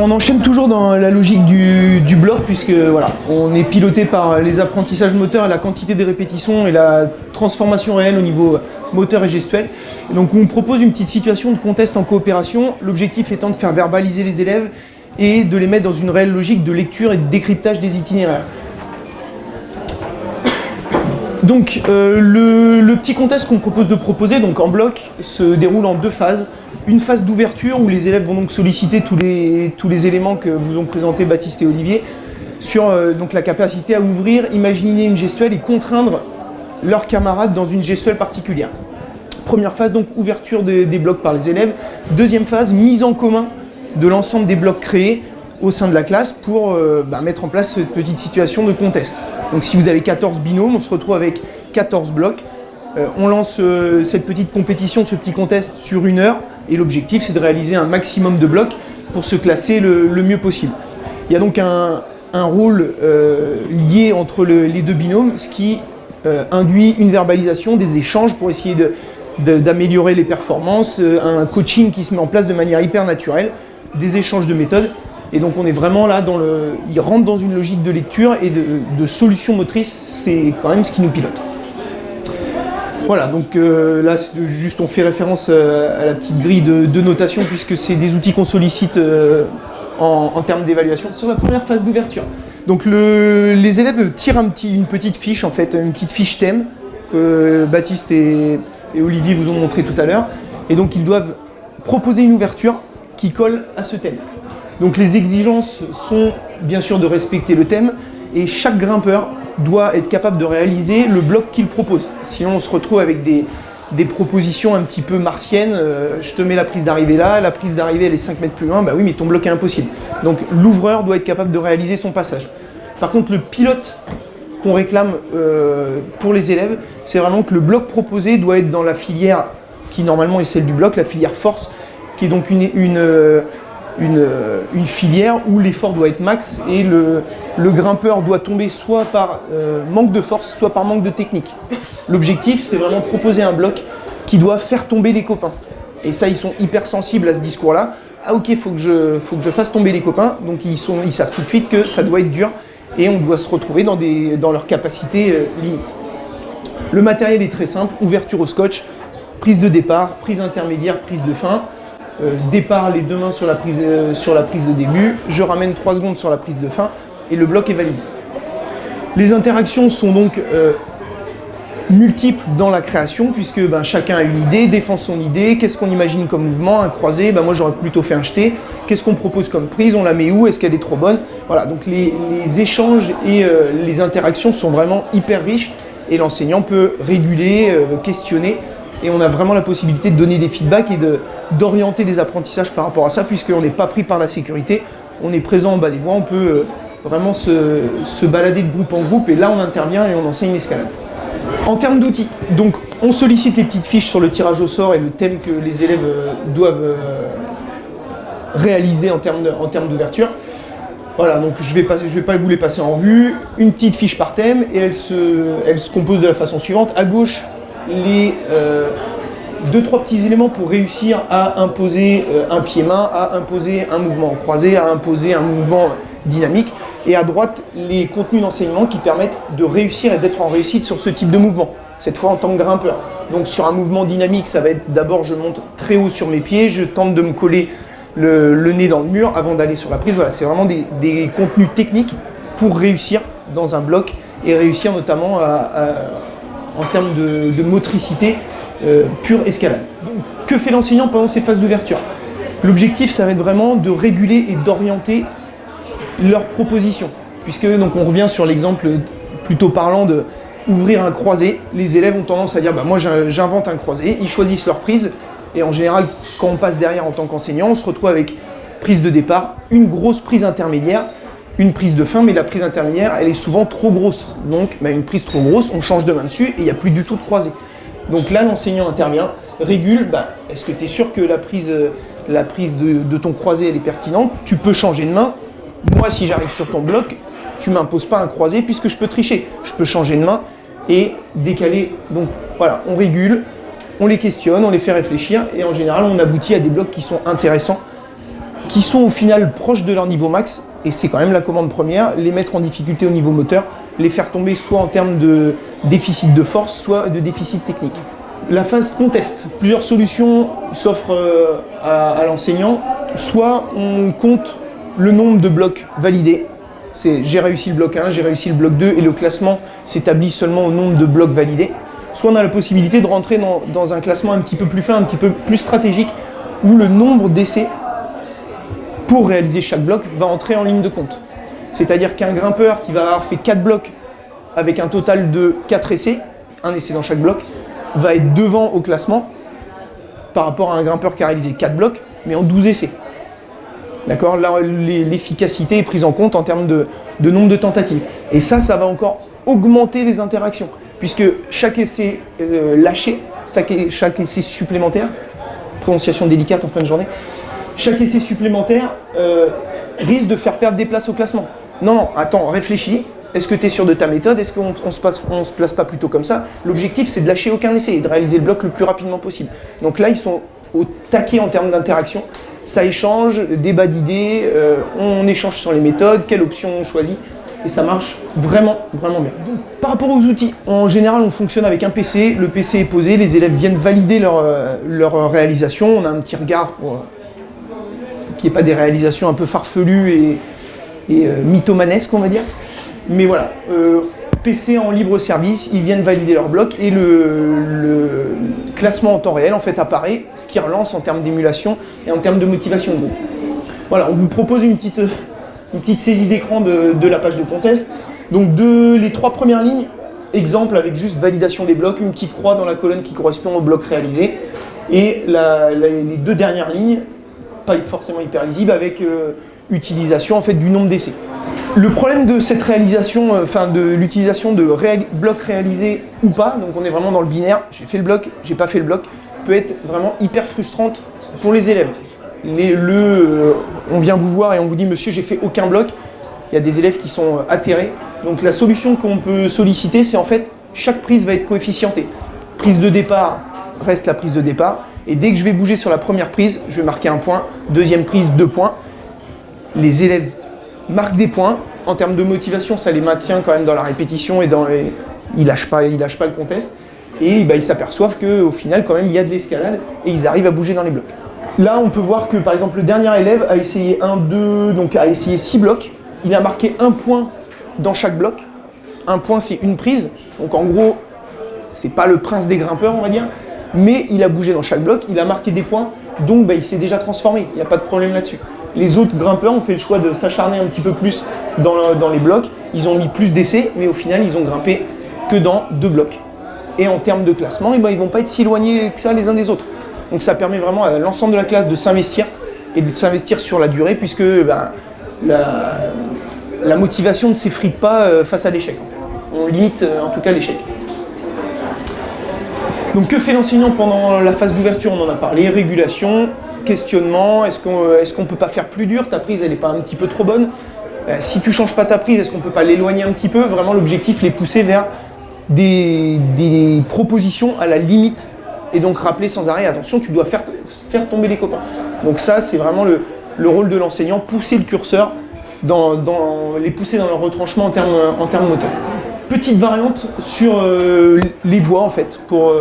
on enchaîne toujours dans la logique du bloc, puisque voilà, on est piloté par les apprentissages moteurs, la quantité des répétitions et la transformation réelle au niveau moteur et gestuel. Et donc on propose une petite situation de contest en coopération, l'objectif étant de faire verbaliser les élèves et de les mettre dans une réelle logique de lecture et de décryptage des itinéraires. Donc le petit contest qu'on propose de proposer, donc en bloc, se déroule en deux phases. Une phase d'ouverture où les élèves vont donc solliciter tous les éléments que vous ont présentés Baptiste et Olivier sur donc la capacité à ouvrir, imaginer une gestuelle et contraindre leurs camarades dans une gestuelle particulière. Première phase, donc ouverture des blocs par les élèves. Deuxième phase, mise en commun de l'ensemble des blocs créés au sein de la classe pour mettre en place cette petite situation de contest. Donc si vous avez 14 binômes, on se retrouve avec 14 blocs. On lance cette petite compétition, ce petit contest sur 1 heure et l'objectif c'est de réaliser un maximum de blocs pour se classer le mieux possible. Il y a donc un rôle lié entre les deux binômes, ce qui induit une verbalisation, des échanges pour essayer d'améliorer les performances, un coaching qui se met en place de manière hyper naturelle, des échanges de méthodes. Et donc on est vraiment là, il rentre dans une logique de lecture et de solution motrice, c'est quand même ce qui nous pilote. Voilà, donc là juste on fait référence à la petite grille de notation puisque c'est des outils qu'on sollicite en termes d'évaluation sur la première phase d'ouverture. Donc les élèves tirent une petite fiche en fait, une petite fiche thème que Baptiste et Olivier vous ont montré tout à l'heure. Et donc ils doivent proposer une ouverture qui colle à ce thème. Donc les exigences sont bien sûr de respecter le thème et chaque grimpeur doit être capable de réaliser le bloc qu'il propose. Sinon on se retrouve avec des propositions un petit peu martiennes. Je te mets la prise d'arrivée là, la prise d'arrivée elle est 5 mètres plus loin, bah oui mais ton bloc est impossible. Donc l'ouvreur doit être capable de réaliser son passage. Par contre le pilote qu'on réclame pour les élèves, c'est vraiment que le bloc proposé doit être dans la filière qui normalement est celle du bloc, la filière force, qui est donc une filière où l'effort doit être max et le grimpeur doit tomber soit par manque de force, soit par manque de technique. L'objectif, c'est vraiment proposer un bloc qui doit faire tomber les copains. Et ça, ils sont hyper sensibles à ce discours-là. Ah ok, faut que je fasse tomber les copains. Donc ils savent tout de suite que ça doit être dur et on doit se retrouver dans leurs capacités limites. Le matériel est très simple, ouverture au scotch, prise de départ, prise intermédiaire, prise de fin. Départ les deux mains sur la prise de début, je ramène 3 secondes sur la prise de fin et le bloc est validé. Les interactions sont donc multiples dans la création puisque chacun a une idée, défend son idée, qu'est-ce qu'on imagine comme mouvement, un croisé, moi j'aurais plutôt fait un jeté, qu'est-ce qu'on propose comme prise, on la met où, est-ce qu'elle est trop bonne. Voilà, donc les échanges et les interactions sont vraiment hyper riches et l'enseignant peut réguler, questionner. Et on a vraiment la possibilité de donner des feedbacks et d'orienter les apprentissages par rapport à ça, puisqu'on n'est pas pris par la sécurité, on est présent en bas des voies, on peut vraiment se balader de groupe en groupe, et là on intervient et on enseigne l'escalade. En termes d'outils, donc on sollicite les petites fiches sur le tirage au sort et le thème que les élèves doivent réaliser en termes d'ouverture. Voilà, donc je vais pas vous les passer en revue, une petite fiche par thème, et elle se compose de la façon suivante. À gauche, les 2-3 petits éléments pour réussir à imposer un pied-main, à imposer un mouvement en croisé, à imposer un mouvement dynamique. Et à droite, les contenus d'enseignement qui permettent de réussir et d'être en réussite sur ce type de mouvement, cette fois en tant que grimpeur. Donc sur un mouvement dynamique, ça va être d'abord je monte très haut sur mes pieds, je tente de me coller le nez dans le mur avant d'aller sur la prise. Voilà, c'est vraiment des contenus techniques pour réussir dans un bloc et réussir notamment en termes de motricité pure escalade. Donc, que fait l'enseignant pendant ces phases d'ouverture? L'objectif, ça va être vraiment de réguler et d'orienter leurs propositions. Puisque donc, on revient sur l'exemple plutôt parlant de ouvrir un croisé. Les élèves ont tendance à dire moi j'invente un croisé, ils choisissent leur prise. Et en général, quand on passe derrière en tant qu'enseignant, on se retrouve avec prise de départ, une grosse prise intermédiaire, une prise de fin, mais la prise intermédiaire, elle est souvent trop grosse. Donc, une prise trop grosse, on change de main dessus et il n'y a plus du tout de croisé. Donc là, l'enseignant intervient, régule, est-ce que tu es sûr que la prise de ton croisé, elle est pertinente? Tu peux changer de main. Moi, si j'arrive sur ton bloc, tu ne m'imposes pas un croisé puisque je peux tricher. Je peux changer de main et décaler. Donc voilà, on régule, on les questionne, on les fait réfléchir et en général, on aboutit à des blocs qui sont intéressants, qui sont au final proches de leur niveau max, et c'est quand même la commande première, les mettre en difficulté au niveau moteur, les faire tomber soit en termes de déficit de force, soit de déficit technique. La phase contest, plusieurs solutions s'offrent à l'enseignant, soit on compte le nombre de blocs validés, c'est j'ai réussi le bloc 1, j'ai réussi le bloc 2, et le classement s'établit seulement au nombre de blocs validés, soit on a la possibilité de rentrer dans un classement un petit peu plus fin, un petit peu plus stratégique, où le nombre d'essais pour réaliser chaque bloc va entrer en ligne de compte. C'est-à-dire qu'un grimpeur qui va avoir fait 4 blocs avec un total de 4 essais, un essai dans chaque bloc, va être devant au classement par rapport à un grimpeur qui a réalisé 4 blocs, mais en 12 essais. D'accord? Là, l'efficacité est prise en compte en termes de nombre de tentatives. Et ça va encore augmenter les interactions, puisque chaque essai lâché, chaque essai supplémentaire, prononciation délicate en fin de journée, chaque essai supplémentaire risque de faire perdre des places au classement. Non, attends, réfléchis. Est-ce que tu es sûr de ta méthode? Est-ce qu'on ne se place pas plutôt comme ça? L'objectif, c'est de lâcher aucun essai et de réaliser le bloc le plus rapidement possible. Donc là, ils sont au taquet en termes d'interaction. Ça échange, débat d'idées, on échange sur les méthodes, quelle option on choisit. Et ça marche vraiment, vraiment bien. Donc, par rapport aux outils, en général, on fonctionne avec un PC. Le PC est posé, les élèves viennent valider leur réalisation. On a un petit regard pour qu'il n'y ait pas des réalisations un peu farfelues et mythomanesques, on va dire. Mais voilà, PC en libre service, ils viennent valider leur bloc et le classement en temps réel en fait apparaît, ce qui relance en termes d'émulation et en termes de motivation de groupe. Voilà, on vous propose une petite saisie d'écran de la page de contest. Donc les 3 premières lignes, exemple avec juste validation des blocs, une petite croix dans la colonne qui correspond au bloc réalisé, et les 2 dernières lignes, pas forcément hyper lisibles, avec utilisation en fait du nombre d'essais. Le problème de cette réalisation, de l'utilisation de blocs réalisés ou pas, donc on est vraiment dans le binaire, j'ai fait le bloc, j'ai pas fait le bloc, peut être vraiment hyper frustrante pour les élèves. On vient vous voir et on vous dit monsieur j'ai fait aucun bloc, il y a des élèves qui sont atterrés. Donc la solution qu'on peut solliciter, c'est en fait chaque prise va être coefficientée. Prise de départ reste la prise de départ, et dès que je vais bouger sur la première prise, je vais marquer 1 point, deuxième prise 2 points. Les élèves marquent des points. En termes de motivation, ça les maintient quand même dans la répétition et ils lâchent pas le contest. Et ils s'aperçoivent qu'au final, quand même, il y a de l'escalade et ils arrivent à bouger dans les blocs. Là, on peut voir que par exemple, le dernier élève a essayé 6 blocs. Il a marqué 1 point dans chaque bloc. 1 point, c'est une prise. Donc en gros, c'est pas le prince des grimpeurs, on va dire. Mais il a bougé dans chaque bloc, il a marqué des points. Donc il s'est déjà transformé. Il n'y a pas de problème là-dessus. Les autres grimpeurs ont fait le choix de s'acharner un petit peu plus dans les blocs. Ils ont mis plus d'essais, mais au final, ils ont grimpé que dans 2 blocs. Et en termes de classement, ils ne vont pas être si éloignés que ça les uns des autres. Donc ça permet vraiment à l'ensemble de la classe de s'investir et de s'investir sur la durée, puisque la motivation ne s'effrite pas face à l'échec. En fait. On limite en tout cas l'échec. Donc que fait l'enseignant pendant la phase d'ouverture? On en a parlé, régulation, questionnement, est-ce qu'on ne peut pas faire plus dur? Ta prise, elle n'est pas un petit peu trop bonne? Si tu ne changes pas ta prise, est-ce qu'on ne peut pas l'éloigner un petit peu? Vraiment, l'objectif, les pousser vers des propositions à la limite. Et donc, rappeler sans arrêt, attention, tu dois faire tomber les copains. Donc ça, c'est vraiment le rôle de l'enseignant, pousser le curseur, les pousser dans leur retranchement en termes moteurs. Petite variante sur les voix, en fait, pour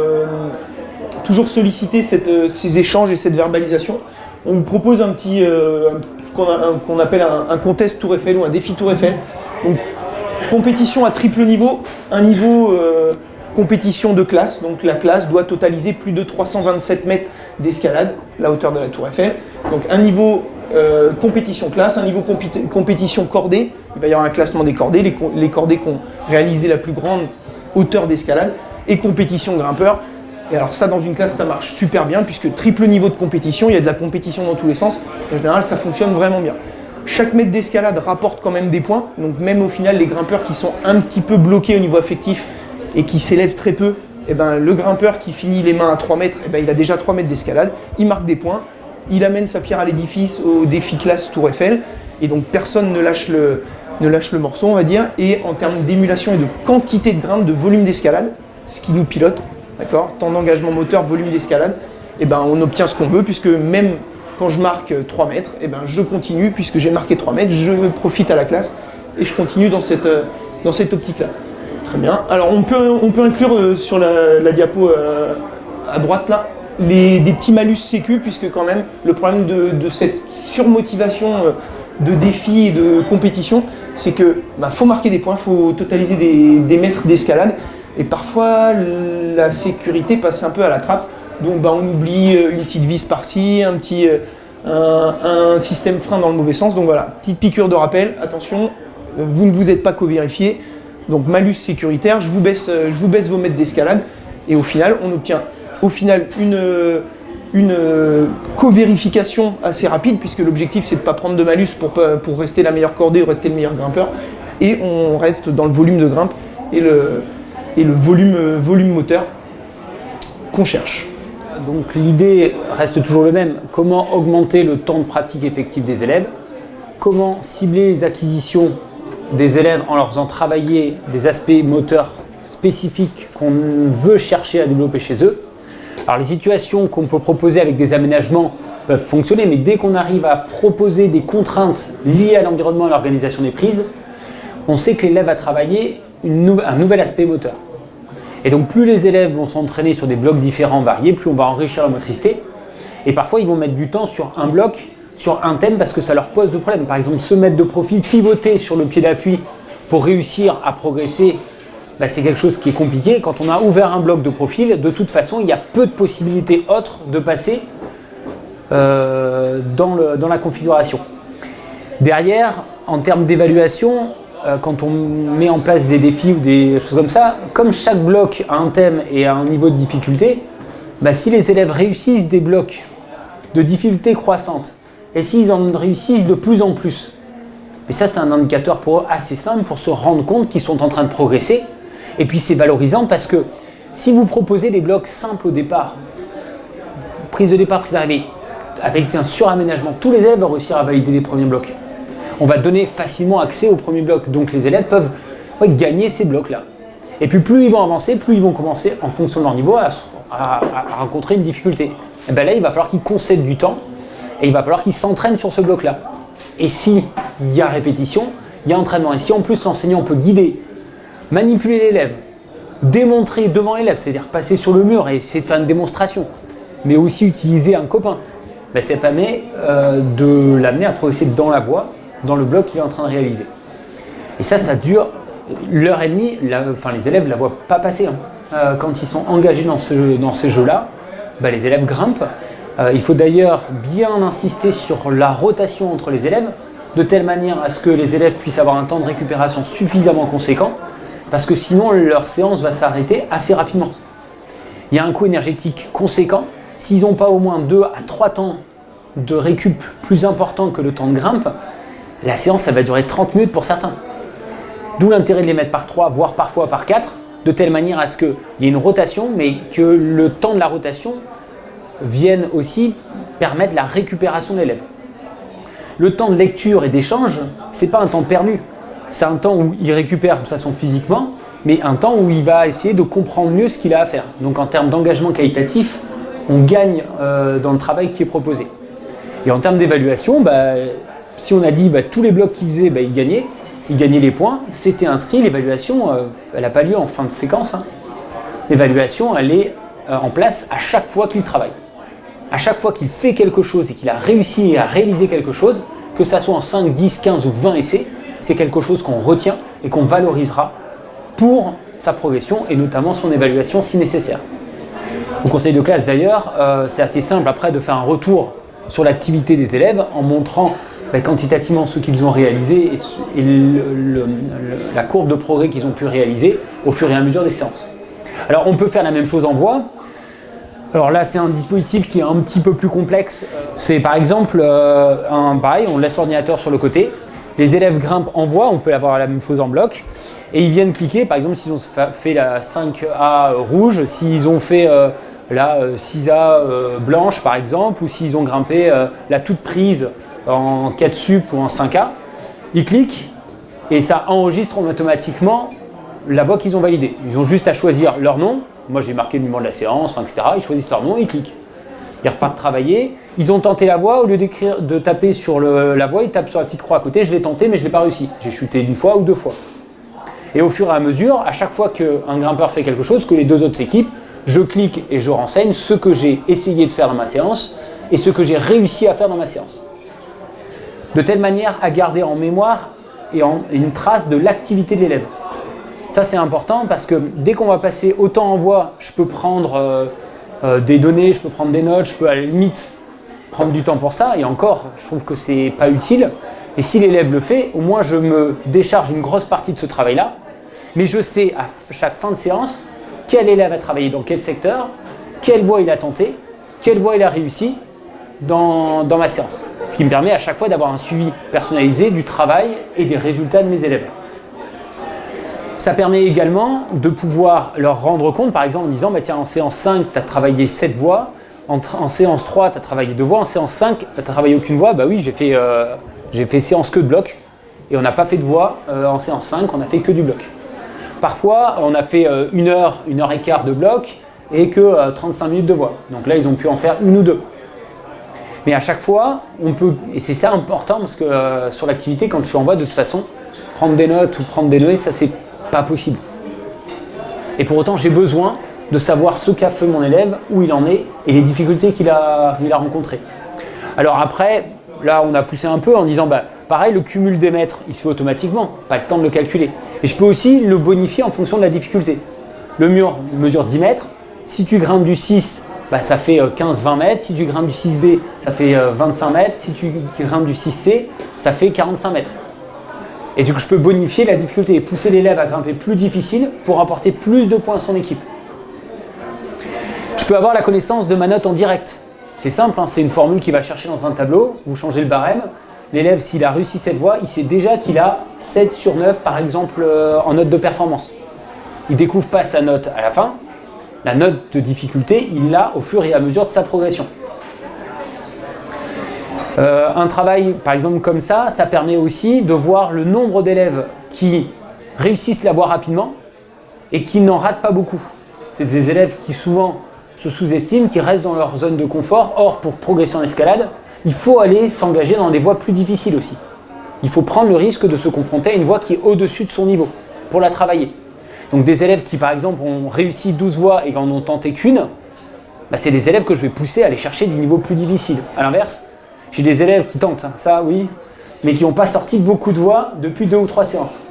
toujours solliciter ces échanges et cette verbalisation. On vous propose un petit qu'on appelle un contest Tour Eiffel ou un défi Tour Eiffel. Donc, compétition à triple niveau, un niveau compétition de classe. Donc la classe doit totaliser plus de 327 mètres d'escalade, la hauteur de la Tour Eiffel. Donc un niveau compétition classe, un niveau compétition cordée. Il va y avoir un classement des cordées, les cordées qui ont réalisé la plus grande hauteur d'escalade, et compétition grimpeur. Et alors ça, dans une classe, ça marche super bien, puisque triple niveau de compétition, il y a de la compétition dans tous les sens. En général, ça fonctionne vraiment bien. Chaque mètre d'escalade rapporte quand même des points, donc même au final, les grimpeurs qui sont un petit peu bloqués au niveau affectif et qui s'élèvent très peu, le grimpeur qui finit les mains à 3 mètres, il a déjà 3 mètres d'escalade, il marque des points, il amène sa pierre à l'édifice au défi classe Tour Eiffel, et donc personne ne lâche le morceau, on va dire. Et en termes d'émulation et de quantité de grimpe, de volume d'escalade, ce qui nous pilote, d'accord, temps d'engagement moteur, volume d'escalade, on obtient ce qu'on veut, puisque même quand je marque 3 mètres, eh ben, je continue, puisque j'ai marqué 3 mètres, je profite à la classe et je continue dans cette optique-là. Très bien. Alors on peut inclure sur la diapo à droite là, des petits malus sécu, puisque quand même le problème de cette surmotivation de défis et de compétition, c'est que faut marquer des points, il faut totaliser des mètres d'escalade, et parfois la sécurité passe un peu à la trappe, donc on oublie une petite vis par-ci, un système frein dans le mauvais sens. Donc voilà, petite piqûre de rappel, attention, vous ne vous êtes pas co-vérifié, donc malus sécuritaire, je vous baisse vos mètres d'escalade, et au final on obtient une co-vérification assez rapide, puisque l'objectif c'est de ne pas prendre de malus pour rester la meilleure cordée ou rester le meilleur grimpeur, et on reste dans le volume de grimpe et le volume moteur qu'on cherche. Donc l'idée reste toujours le même, comment augmenter le temps de pratique effectif des élèves, comment cibler les acquisitions des élèves en leur faisant travailler des aspects moteurs spécifiques qu'on veut chercher à développer chez eux. Alors les situations qu'on peut proposer avec des aménagements peuvent fonctionner, mais dès qu'on arrive à proposer des contraintes liées à l'environnement et à l'organisation des prises, on sait que l'élève va travailler un nouvel aspect moteur. Et donc plus les élèves vont s'entraîner sur des blocs différents, variés, plus on va enrichir la motricité. Et parfois ils vont mettre du temps sur un bloc, sur un thème, parce que ça leur pose de problèmes. Par exemple, se mettre de profil, pivoter sur le pied d'appui pour réussir à progresser, c'est quelque chose qui est compliqué. Quand on a ouvert un bloc de profil, de toute façon, il y a peu de possibilités autres de passer dans la configuration. Derrière, en termes d'évaluation, quand on met en place des défis ou des choses comme ça, comme chaque bloc a un thème et a un niveau de difficulté, si les élèves réussissent des blocs de difficulté croissante, et s'ils en réussissent de plus en plus, et ça c'est un indicateur pour eux assez simple pour se rendre compte qu'ils sont en train de progresser. Et puis c'est valorisant parce que si vous proposez des blocs simples au départ, prise de départ, prise d'arrivée, avec un suraménagement, tous les élèves vont réussir à valider les premiers blocs. On va donner facilement accès aux premiers blocs, donc les élèves peuvent gagner ces blocs-là. Et puis plus ils vont avancer, plus ils vont commencer, en fonction de leur niveau, à rencontrer une difficulté. Et là, il va falloir qu'ils concèdent du temps et il va falloir qu'ils s'entraînent sur ce bloc-là. Et s'il y a répétition, il y a entraînement. Et si en plus l'enseignant peut guider, manipuler l'élève, démontrer devant l'élève, c'est-à-dire passer sur le mur et essayer de faire une démonstration, mais aussi utiliser un copain, ça permet de l'amener à progresser dans la voie, dans le bloc qu'il est en train de réaliser. Et ça dure l'heure et demie, les élèves ne la voient pas passer. Quand ils sont engagés dans ces jeux-là, les élèves grimpent. Il faut d'ailleurs bien insister sur la rotation entre les élèves, de telle manière à ce que les élèves puissent avoir un temps de récupération suffisamment conséquent, parce que sinon leur séance va s'arrêter assez rapidement. Il y a un coût énergétique conséquent. S'ils n'ont pas au moins 2 à 3 temps de récup plus important que le temps de grimpe, la séance ça va durer 30 minutes pour certains. D'où l'intérêt de les mettre par 3, voire parfois par 4, de telle manière à ce qu'il y ait une rotation, mais que le temps de la rotation vienne aussi permettre la récupération de l'élève. Le temps de lecture et d'échange, ce n'est pas un temps perdu. C'est un temps où il récupère de façon physiquement, mais un temps où il va essayer de comprendre mieux ce qu'il a à faire. Donc en termes d'engagement qualitatif, on gagne dans le travail qui est proposé. Et en termes d'évaluation, si on a dit tous les blocs qu'il faisait, il gagnait les points, c'était inscrit, l'évaluation, elle n'a pas lieu en fin de séquence. L'évaluation, elle est en place à chaque fois qu'il travaille. À chaque fois qu'il fait quelque chose et qu'il a réussi à réaliser quelque chose, que ça soit en 5, 10, 15 ou 20 essais, c'est quelque chose qu'on retient et qu'on valorisera pour sa progression et notamment son évaluation si nécessaire. Au conseil de classe d'ailleurs, c'est assez simple après de faire un retour sur l'activité des élèves en montrant quantitativement ce qu'ils ont réalisé et la courbe de progrès qu'ils ont pu réaliser au fur et à mesure des séances. Alors on peut faire la même chose en voix. Alors là c'est un dispositif qui est un petit peu plus complexe. C'est par exemple, pareil, on laisse l'ordinateur sur le côté. Les élèves grimpent en voie, on peut avoir la même chose en bloc. Et ils viennent cliquer, par exemple s'ils ont fait la 5A rouge, s'ils ont fait la 6A blanche par exemple, ou s'ils ont grimpé la toute prise en 4 sup ou en 5A, ils cliquent et ça enregistre automatiquement la voie qu'ils ont validée. Ils ont juste à choisir leur nom. Moi j'ai marqué le numéro de la séance, etc. Ils choisissent leur nom et ils cliquent. Ils repartent travailler, ils ont tenté la voie, au lieu de taper sur la voie, ils tapent sur la petite croix à côté, je l'ai tenté mais je ne l'ai pas réussi. J'ai chuté une fois ou deux fois. Et au fur et à mesure, à chaque fois qu'un grimpeur fait quelque chose, que les deux autres s'équipent, je clique et je renseigne ce que j'ai essayé de faire dans ma séance et ce que j'ai réussi à faire dans ma séance. De telle manière à garder en mémoire et une trace de l'activité de l'élève. Ça c'est important parce que dès qu'on va passer autant en voie, je peux prendre des données, je peux prendre des notes, je peux à la limite prendre du temps pour ça, et encore, je trouve que c'est pas utile. Et si l'élève le fait, au moins je me décharge une grosse partie de ce travail-là, mais je sais à chaque fin de séance quel élève a travaillé dans quel secteur, quelle voie il a tenté, quelle voie il a réussi dans ma séance. Ce qui me permet à chaque fois d'avoir un suivi personnalisé du travail et des résultats de mes élèves. Ça permet également de pouvoir leur rendre compte, par exemple en disant, bah tiens, en séance 5, tu as travaillé 7 voix, en séance 3, tu as travaillé 2 voix, en séance 5, tu n'as travaillé aucune voix, bah oui, j'ai fait séance que de bloc, et on n'a pas fait de voix en séance 5, on a fait que du bloc. Parfois, on a fait 1 heure et quart de bloc, et que 35 minutes de voix. Donc là, ils ont pu en faire 1 ou 2. Mais à chaque fois, on peut, et c'est ça important, parce que sur l'activité, quand je suis en voie, de toute façon, prendre des notes ou prendre des données, ça c'est pas possible. Et pour autant, j'ai besoin de savoir ce qu'a fait mon élève, où il en est et les difficultés qu'il a rencontrées. Alors après, là, on a poussé un peu en disant, bah, pareil, le cumul des mètres, il se fait automatiquement, pas le temps de le calculer. Et je peux aussi le bonifier en fonction de la difficulté. Le mur mesure 10 mètres. Si tu grimpes du 6, bah, ça fait 15-20 mètres. Si tu grimpes du 6B, ça fait 25 mètres. Si tu grimpes du 6C, ça fait 45 mètres. Et donc je peux bonifier la difficulté et pousser l'élève à grimper plus difficile pour apporter plus de points à son équipe. Je peux avoir la connaissance de ma note en direct. C'est simple, hein, c'est une formule qu'il va chercher dans un tableau, vous changez le barème. L'élève, s'il a réussi cette voie, il sait déjà qu'il a 7 sur 9 par exemple en note de performance. Il ne découvre pas sa note à la fin, la note de difficulté, il l'a au fur et à mesure de sa progression. Un travail par exemple comme ça permet aussi de voir le nombre d'élèves qui réussissent la voie rapidement et qui n'en ratent pas beaucoup. C'est des élèves qui souvent se sous-estiment, qui restent dans leur zone de confort. Or, pour progresser en escalade, il faut aller s'engager dans des voies plus difficiles aussi. Il faut prendre le risque de se confronter à une voie qui est au-dessus de son niveau pour la travailler. Donc des élèves qui par exemple ont réussi 12 voies et en ont tenté qu'une, bah, c'est des élèves que je vais pousser à aller chercher du niveau plus difficile. A l'inverse, j'ai des élèves qui tentent, ça oui, mais qui n'ont pas sorti beaucoup de voix depuis 2 ou 3 séances.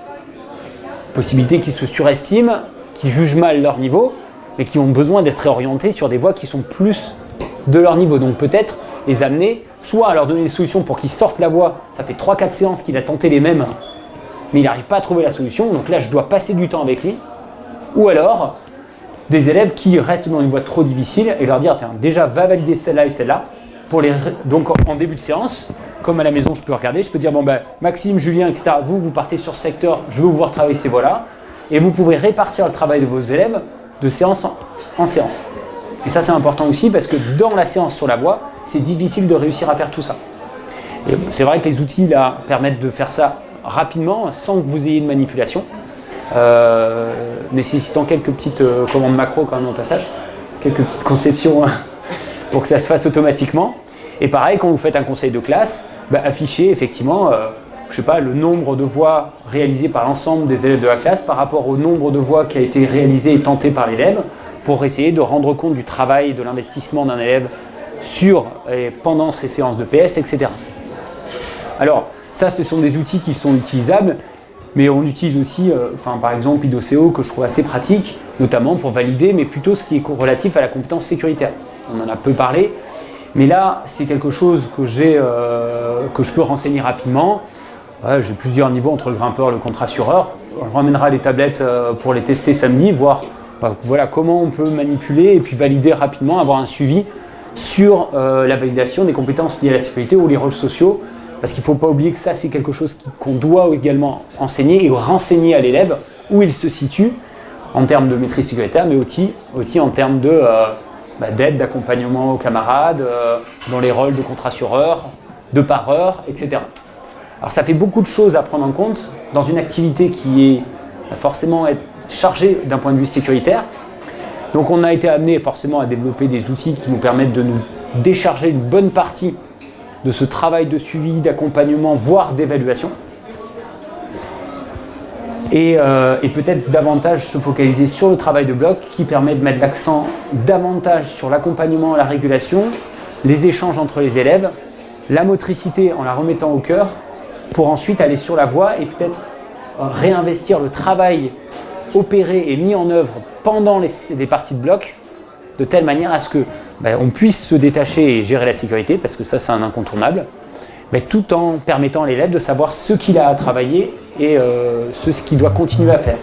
Possibilité qu'ils se surestiment, qui jugent mal leur niveau, mais qui ont besoin d'être réorientés sur des voies qui sont plus de leur niveau. Donc peut-être les amener, soit à leur donner des solutions pour qu'ils sortent la voie. Ça fait 3-4 séances qu'il a tenté les mêmes, mais il n'arrive pas à trouver la solution, donc là je dois passer du temps avec lui. Ou alors, des élèves qui restent dans une voie trop difficile et leur dire, tiens, déjà va valider celle-là et celle-là. Donc en début de séance, comme à la maison je peux regarder, je peux dire bon ben Maxime, Julien, etc. Vous partez sur ce secteur, je veux vous voir travailler ces voies-là, et vous pouvez répartir le travail de vos élèves de séance en séance. Et ça c'est important aussi parce que dans la séance sur la voie, c'est difficile de réussir à faire tout ça. Et c'est vrai que les outils là permettent de faire ça rapidement sans que vous ayez de manipulation, nécessitant quelques petites commandes macro quand même au passage, quelques petites conceptions pour que ça se fasse automatiquement. Et pareil, quand vous faites un conseil de classe, bah, affichez effectivement je sais pas, le nombre de voies réalisées par l'ensemble des élèves de la classe par rapport au nombre de voies qui a été réalisé et tenté par l'élève pour essayer de rendre compte du travail et de l'investissement d'un élève sur et pendant ces séances de PS, etc. Alors, ça, ce sont des outils qui sont utilisables, mais on utilise aussi, par exemple, IDOCO, que je trouve assez pratique, notamment pour valider, mais plutôt ce qui est relatif à la compétence sécuritaire. On en a peu parlé, mais là, c'est quelque chose que je peux renseigner rapidement. Ouais, j'ai plusieurs niveaux entre le grimpeur et le contre-assureur. On ramènera les tablettes pour les tester samedi, voir voilà, comment on peut manipuler et puis valider rapidement, avoir un suivi sur la validation des compétences liées à la sécurité ou les rôles sociaux. Parce qu'il ne faut pas oublier que ça, c'est quelque chose qu'on doit également enseigner et renseigner à l'élève où il se situe en termes de maîtrise sécuritaire, mais aussi en termes d'aide, d'accompagnement aux camarades, dans les rôles de contre-assureur, de pareur, etc. Alors ça fait beaucoup de choses à prendre en compte dans une activité qui est forcément chargée d'un point de vue sécuritaire. Donc on a été amené forcément à développer des outils qui nous permettent de nous décharger une bonne partie de ce travail de suivi, d'accompagnement, voire d'évaluation. Et peut-être davantage se focaliser sur le travail de bloc qui permet de mettre l'accent davantage sur l'accompagnement, la régulation, les échanges entre les élèves, la motricité en la remettant au cœur pour ensuite aller sur la voie et peut-être réinvestir le travail opéré et mis en œuvre pendant les parties de bloc de telle manière à ce que on puisse se détacher et gérer la sécurité, parce que ça c'est un incontournable, tout en permettant à l'élève de savoir ce qu'il a à travailler et ce qu'il doit continuer à faire.